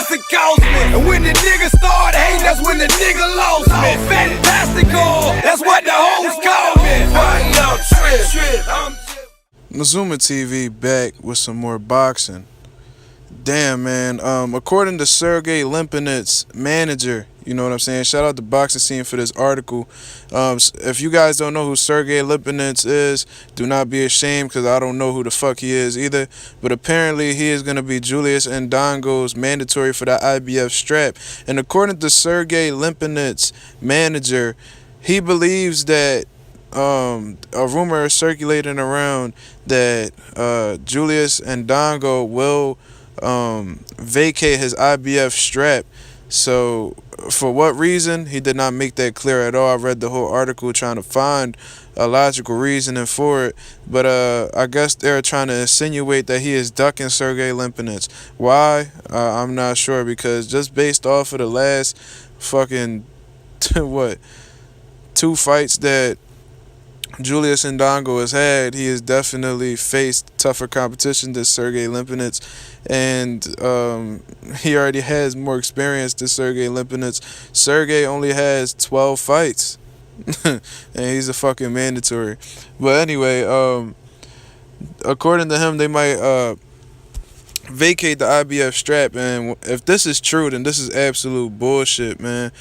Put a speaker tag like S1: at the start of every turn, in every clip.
S1: much it cost me. And when the nigga started hating, that's when the nigga lost me. Fantastical, that's what the hoes call me. Why y'all trip?
S2: Mazuma TV back with some more boxing. Damn, man. According to Sergey Limpinet's manager, you know what I'm saying? Shout out to Boxing Scene for this article. If you guys don't know who Sergey Limpinets is, do not be ashamed, because I don't know who the fuck he is either. But apparently he is going to be Julius Indongo's mandatory for the IBF strap. And according to Sergey Limpinet's manager, he believes that a rumor is circulating around that Julius Indongo will vacate his IBF strap. So for what reason, he did not make that clear at all. I read the whole article trying to find a logical reasoning for it, but I guess they're trying to insinuate that he is ducking Sergey Limpinets. Why? I'm not sure, because just based off of the last fucking what, 2 fights that Julius Indongo has had, he has definitely faced tougher competition than Sergey Limpinets, and he already has more experience than Sergey Limpinets. Sergey only has 12 fights, and he's a fucking mandatory. But anyway, according to him, they might vacate the IBF strap, and if this is true, then this is absolute bullshit, man.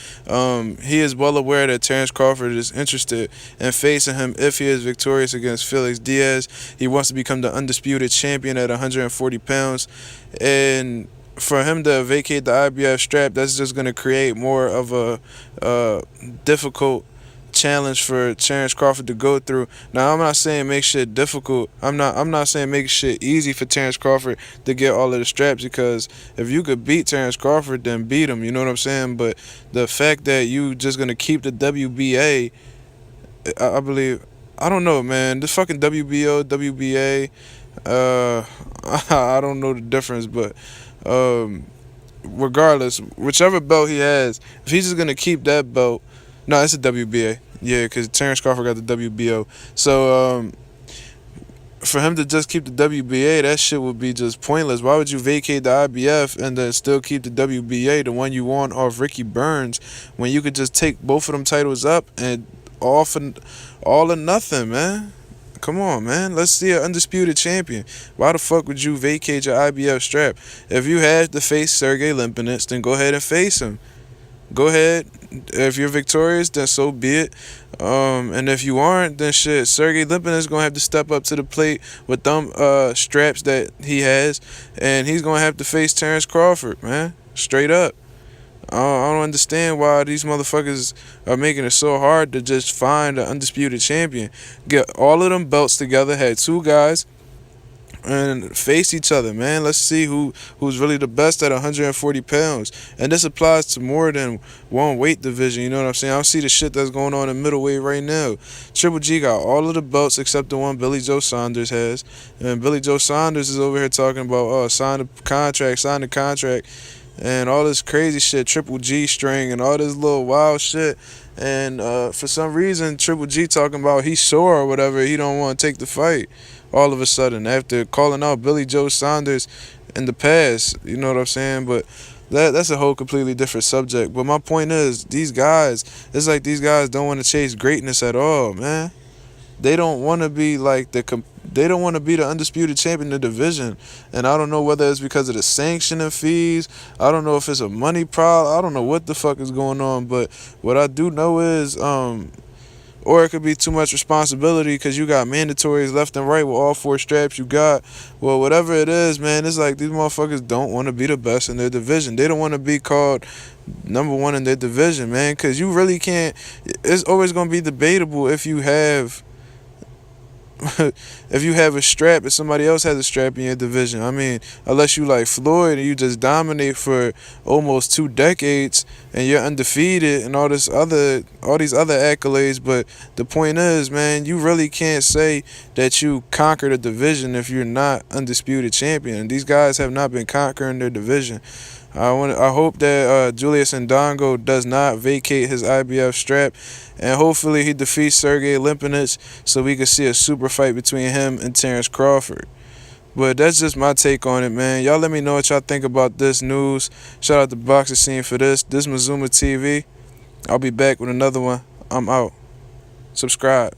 S2: He is well aware that Terence Crawford is interested in facing him if he is victorious against Felix Diaz. He wants to become the undisputed champion at 140 pounds, and for him to vacate the IBF strap, that's just going to create more of a difficult challenge for Terence Crawford to go through. Now, I'm not saying make shit difficult. I'm not saying make shit easy for Terence Crawford to get all of the straps, because if you could beat Terence Crawford, then beat him, you know what I'm saying? But the fact that you just gonna keep the WBA, I believe, I don't know, man. This fucking WBO, WBA, I don't know the difference, but regardless, whichever belt he has, if he's just gonna keep that belt. No, it's a WBA. Yeah, because Terence Crawford got the WBO. So, for him to just keep the WBA, that shit would be just pointless. Why would you vacate the IBF and then still keep the WBA, the one you won off Ricky Burns, when you could just take both of them titles up and all or nothing, man? Come on, man. Let's see an undisputed champion. Why the fuck would you vacate your IBF strap? If you had to face Sergey Limpinets, then go ahead and face him. Go ahead. If you're victorious, then so be it. And if you aren't, then shit, Sergey Limpinets is gonna have to step up to the plate with them straps that he has, and he's gonna have to face Terence Crawford, man. Straight up. I don't understand why these motherfuckers are making it so hard to just find an undisputed champion. Get all of them belts together, had 2 guys, and face each other, man. Let's see who's really the best at 140 pounds. And this applies to more than one weight division, you know what I'm saying? I see the shit that's going on in middleweight right now. Triple G got all of the belts except the one Billy Joe Saunders has. And Billy Joe Saunders is over here talking about, sign the contract, and all this crazy shit, Triple G string, and all this little wild shit. And for some reason, Triple G talking about he's sore or whatever, he don't want to take the fight. All of a sudden, after calling out Billy Joe Saunders in the past, you know what I'm saying? But that's a whole completely different subject. But my point is, these guys, it's like these guys don't want to chase greatness at all, man. They don't want to be like they don't want to be the undisputed champion of the division. And I don't know whether it's because of the sanctioning fees. I don't know if it's a money problem. I don't know what the fuck is going on. But what I do know is, or it could be too much responsibility because you got mandatories left and right with all 4 straps you got. Well, whatever it is, man, it's like these motherfuckers don't want to be the best in their division. They don't want to be called number 1 in their division, man, because you really can't. It's always going to be debatable if you have if you have a strap and somebody else has a strap in your division. I mean, unless you like Floyd and you just dominate for almost 2 decades and you're undefeated and all these other accolades. But the point is, man, you really can't say that you conquered a division if you're not undisputed champion. And these guys have not been conquering their division. I hope that Julius Indongo does not vacate his IBF strap, and hopefully he defeats Sergey Limpinets so we can see a super fight between him and Terence Crawford. But that's just my take on it, man. Y'all let me know what y'all think about this news. Shout out to Boxer Scene for this. This Mazuma TV. I'll be back with another one. I'm out. Subscribe.